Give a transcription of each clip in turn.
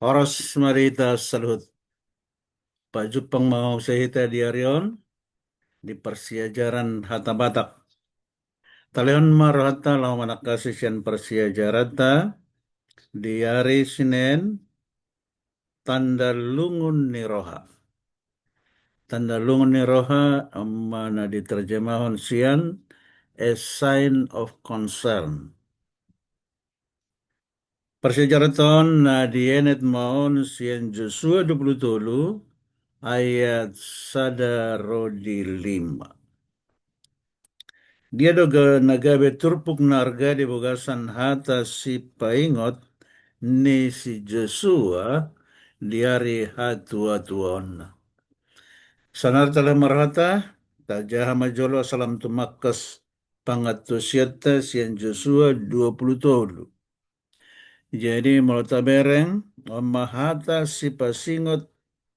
Oras marita salut Pajupang mau sahita di Arion di persiajaran hata Batak. Talion marhata lawan kasisian persiajarata di hari Senin tanda lungun niroha. Tanda lungun niroha mana diterjemahkan sian a sign of concern. Persiajaratan na dienet maon sian Joshua 20 ayat sada lima. Dia doga nagabe turpuk narga di bogasan hata si paingot ni si Joshua diari hatu-hatuon. Sanar tala marhata tajaha majolo salam tumakas pangatusyata sian Joshua 20 tolu. Jadi mulata bereng mahata si pasingot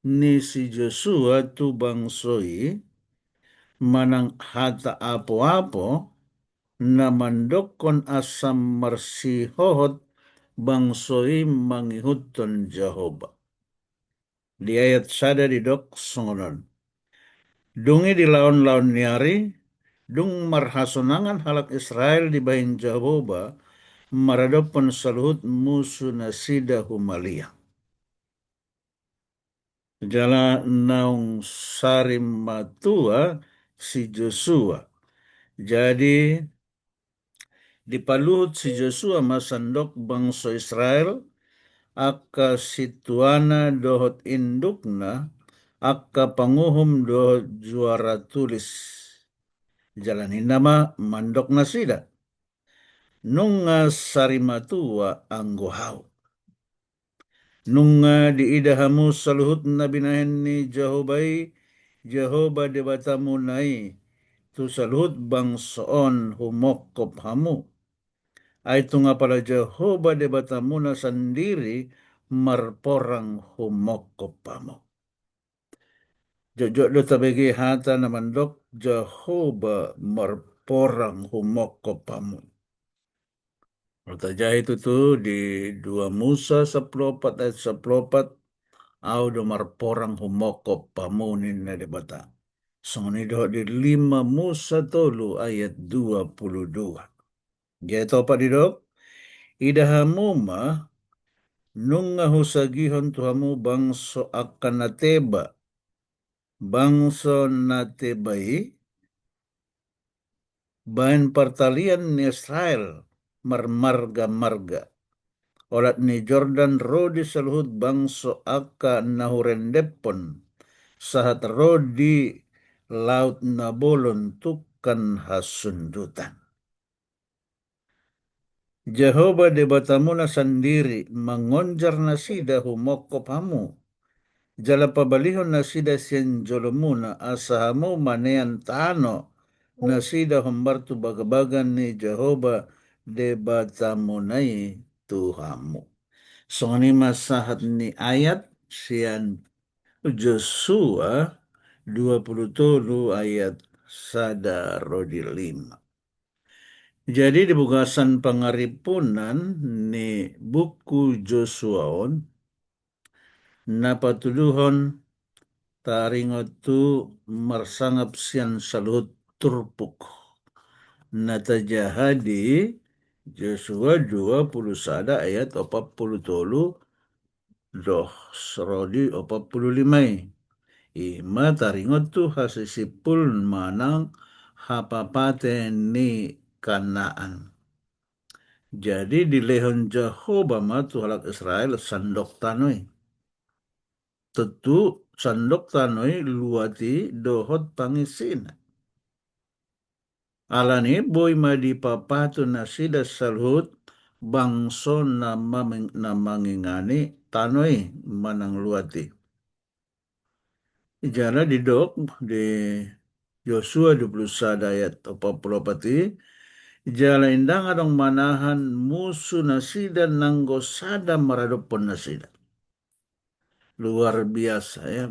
ni si Joshua tu bangsoi manang hata apo-apo na mandokon asam marsihohot bangsoi mangihuton Jehovah. Di ayat sada di dok songonon. Dungi di laon-laon niari, dung marhasonangan halak Israel di bahin Jehovah, maradopon saluhut musuh nasida humalia. Jala naung sarim matua si Joshua. Jadi dipaluhut si Joshua masandok bangsa Israel aka situana dohot indukna aka panguhum dohot juara tulis jalani nama mandok nasida nunga sarimatua anggohau nunga diidahamu saluhut nabinahen ni Jehovah debatamu nai tu saluhut bangsoon humokop hamu ay tunga pala Jehovah debatamuna sendiri marporang humokop hamu. Jojok do tabegi hata namandok Jehovah marporang humokop hamu. Pertajah itu tuh di 2 Musa 14 ayat 14 au do marporang humokop hamu nina debata. Songoni do di 5 Musa tolu ayat 22. Jadi topa di dok, idahamuma nunga husagihon tuhamu bangso akan nateba, bangso natebai, bahan pertalian ni Israel, marmarga-marga. Olat ni Jordan rodi saluhut bangso aka nahurendepon, sahat rodi laut nabolon tukan hasundutan. Jehovah debatamuna sendiri mengonjar nasida humokop hamu. Jala pabalihon nasida sien jolomuna asahamu manean tano nasida humbartu bagabagan ni Jehovah debatamunai Tuhamu. Songani masahat ni ayat sian Joshua 20 ayat sada rodi 5. Jadi di bugasan pangaripunan ni buku Joshuaon napatuduhon taringotu marsangap sian salut turpuk natajahadi Joshua 21 ayat 40 doh serodi 45 ima taringot tu hasisipul manang hapapate ni Kanaan. Jadi di lehon Jehovah matu halak Israel sandok tanoi. Tentu sandok tanoi luati dohot pangisin. Alani boy madi papatu nasida salhut bangso namangingani tanoi manang luati. Jana di dok di Yosua 21 ayat 44 jala indang adong manahan musuh nasida nanggo sada maradopon nasida. Luar biasa ya.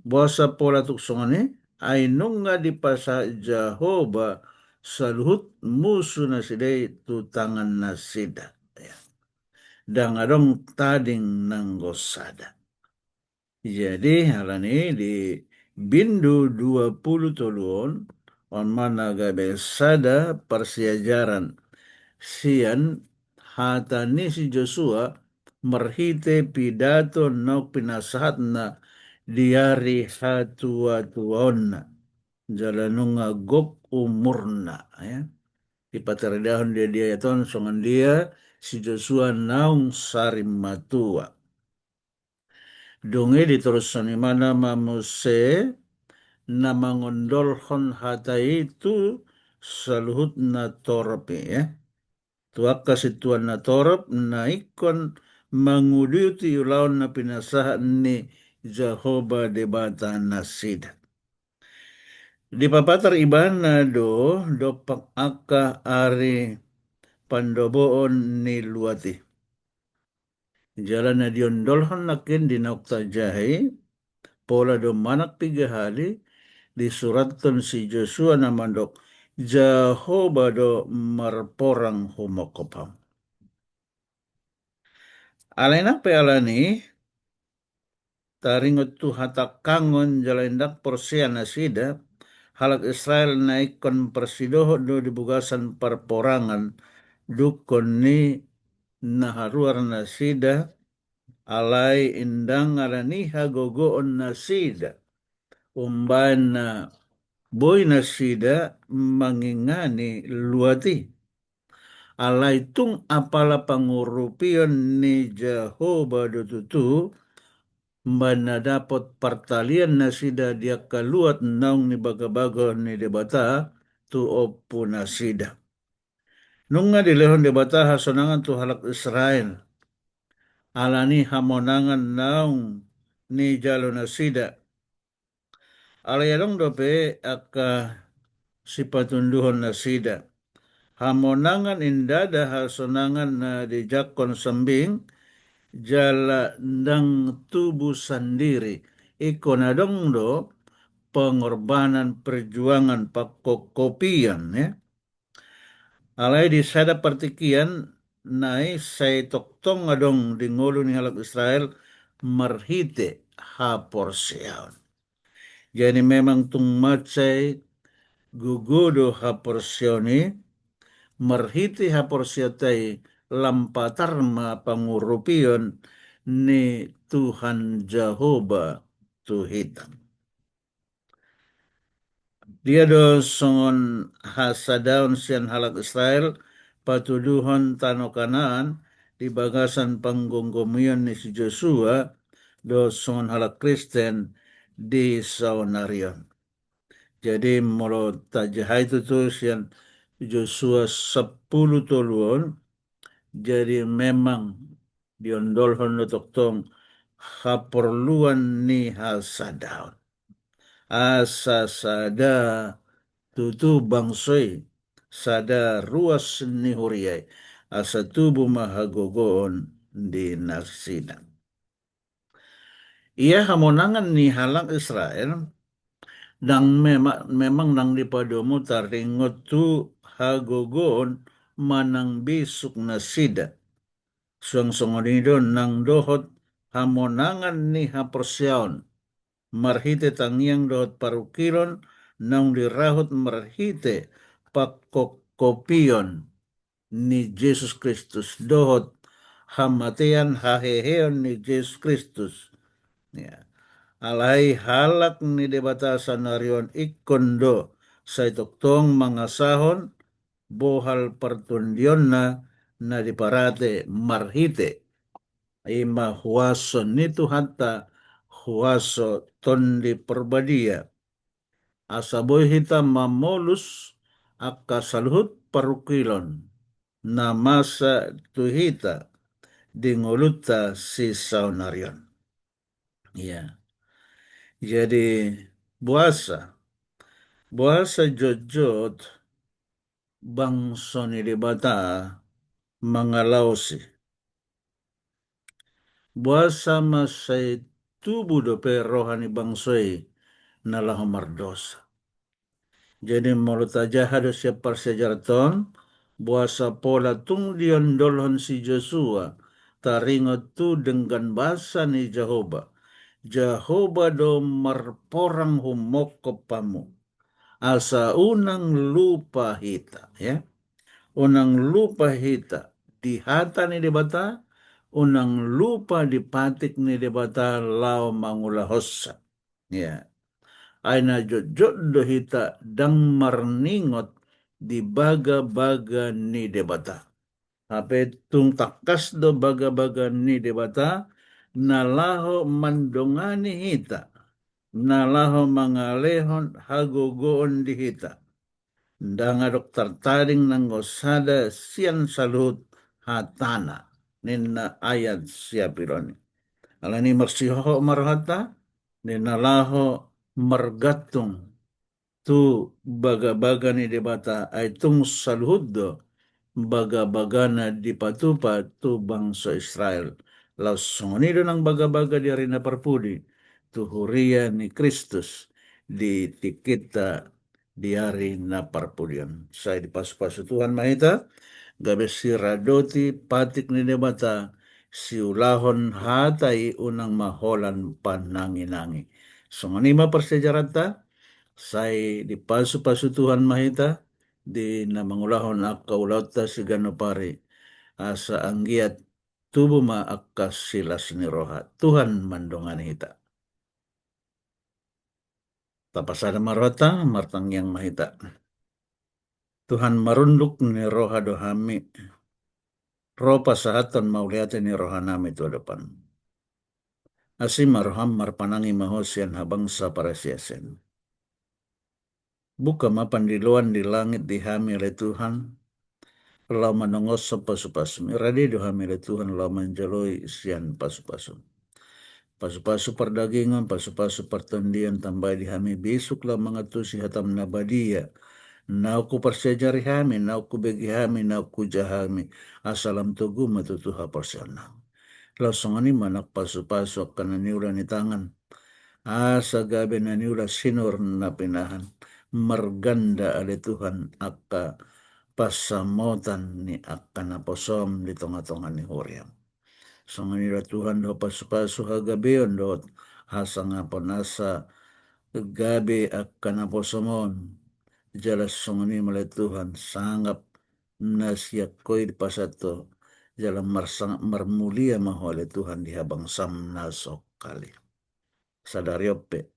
Bosa pola tuksongani ay nunga di pasa Jehovah saluhut musuh nasida itu tangan nasida. Ya. dang adong tading nanggosada. Jadi hal ini di Bindu 20 tuluon on mana gabe sada persiajaran sian hatani si Joshua merhite pidato no pinasahat na diari hatua-tuaonna jalanunga gok umurna ya. Ipateredahon dia yaton songan dia si Joshua naung sarim matua. Dungi diterusan mana mamuse na mangondolhon hata itu saluhut na torpe ya. Tuaka situan na torop na ikon manguduti ulaon na pinasahan ni Jehovah debata nasida. Di papatar ibana do pak aka ari pandoboon ni luati. Jalan na diondolhan nakin di naukta jahe, pola do manak 3 hari, disuratkan si Joshua na mandok, Jehovah do marporang humokopam. Alena pe alani, taringot tu hata kangon jalendak porsian asida, halak Israel naikon persidoho do dibugasan perporangan, dukon ni naharuar nasida, alai indang araniha gogoon nasida, umbayan na boy nasida mangingani luati. Alai tung apala pangurupion ni Jehovah dututu, mana dapat partalian nasida dia kaluat naung ni baga-baga ni debata tu opu nasida. Nunga dilehon debata hasonangan tu halak Israel. Alani hamonangan naung ni jalo nasida. Alayalong dope aka sipatunduhon nasida. Hamonangan indada hasonangan na dijakon sembing jala ndang tubuh sendiri. Iko nadong do pengorbanan perjuangan pakokopian ya. Alai di sada partikian nai say toktong adong di ngulu ni halak Israel marhite haporsiaon. Jadi memang tung macai gugudo haporsioni marhiti haporsiatai lampatar ma pangurupion ni Tuhan Jehovah Tuhitan. Dia do songon hasadaun sian halak Israel patuduhon tano Kanaan di bagasan panggonggomion ni si Joshua do songon halak Kristen di saunarion. Jadi molo tajahai itu tuh sian Joshua 10 toluon jadi memang diondolhon do toktong haperluan ni hasadaun. Asa sada tutu bangsoi sada ruas ni huriai asa tubuh mahagogon di narsida. Ia hamonangan ni halang Israel dan memang nang dipadomu taringot tu hagogon manang bisuk nasida. Suang-songonido nang dohot hamonangan ni hapersiaon. Marhite tangiang dohot parukilon nang dirahot marhite pakokopion ni Jesus Kristus dohot hamatean haheheon ni Jesus Kristus. Ya. Alai halak ni debata sanarion ikondo say toktong mangasahon bohal pertundion na diparate marhite ima huaso nitu hatta huaso tondi perbadia asaboy hita mamolus akasaluhut parukilon na masa tuhita dingoluta si saunarion. Ya, jadi buasa jojot bangso ni debata mangalausi. Buasa masay tubuh dope rohani bangsoi nalah mardosa. Jadi mulut aja harus siap persejaraton buasa pola tung diondolhon si Joshua taringot tu dengan bahasa ni Jehovah. Jehovah do marporang humoko pamu. Asa unang lupa hita, ya. Unang lupa hita di hata ni debata, unang lupa di patik ni debata lao mangulahosa. Ya. Aina jojot do hita dang marningot di baga-baga ni debata. Ape tung takas do baga-baga ni debata, nalaho mandongani hita, nalaho mangalehon hagogoon di hita. Ndanga dokter taring nanggosada sian salut hatana nina ayat siapironi. Alani marsiho marhata, ninalaho margatung tu baga-baga ni debata ay tung salhuddo baga-bagana di patupa tu bangsa Israel. Laos songonido ng baga-baga di arena parpudi tu huria ni Kristus di tikita di hari na parpudian. Saya di pasu-pasu Tuhan mahita, gabe si radoti patik ni debata si ulahon hatai unang maholan panangi-nangi. Songonima persejarata, say di pasu-pasu Tuhan mahita, di na mangulahon akka ulauta si ganopari, asa anggiat tubuh ma akka silas ni roha. Tuhan mandongan hita. Tapasada marota, martang yang mahita. Tuhan marunduk ni roha dohami. Roh pasahatan mauliatin ni roha nami tu depan. Asim marham marpanangi mahosian habangsa para siasen. Buka mapan di luan di langit dihami oleh Tuhan. Lau manongos pasu-pasu. Miradi dohami oleh Tuhan lau menjalui sian pasu-pasu. Pasu-pasu perdagingan, pasu-pasu pertendian tambah dihami besuklah mengatusi hatam nabadia. Nauku persejari hami, nauku begi hami, nauku jahami. Asalam tugu matutuha persenang. Lau songani manak pasu-pasu akan naniulah ni tangan. Asa gabe naniulah sinur na pinahan. Merganda ale Tuhan akka pasamotan ni akan naposom di tengah-tengah ni horiam. Sanganira Tuhan do pasu-pasu hagabeon do hasang aponasa gabe akan aposomon. Jelas songani malay Tuhan sanggap nasiak koy di pasato jalan marmulia mahole Tuhan di habang samnasok kali. Sadariope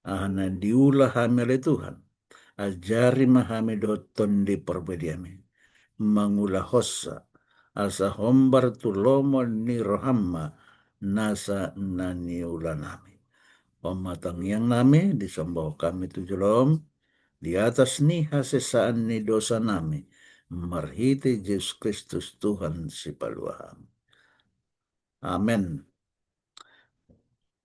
ahana diulah hami oleh Tuhan. Ajari mahami doton di perbediami. Mangulah hossa asa hombar tulomo ni rohamma nasa nani ulanami. Pematang yang nami disembah kami tujulom di atas ni hasesaan ni dosa nami marhiti Yesus Kristus Tuhan si paluaham. Amen.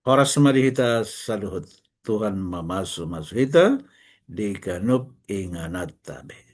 Horas marihita saluhut Tuhan mamasu masu hita di kanup inganat tabe.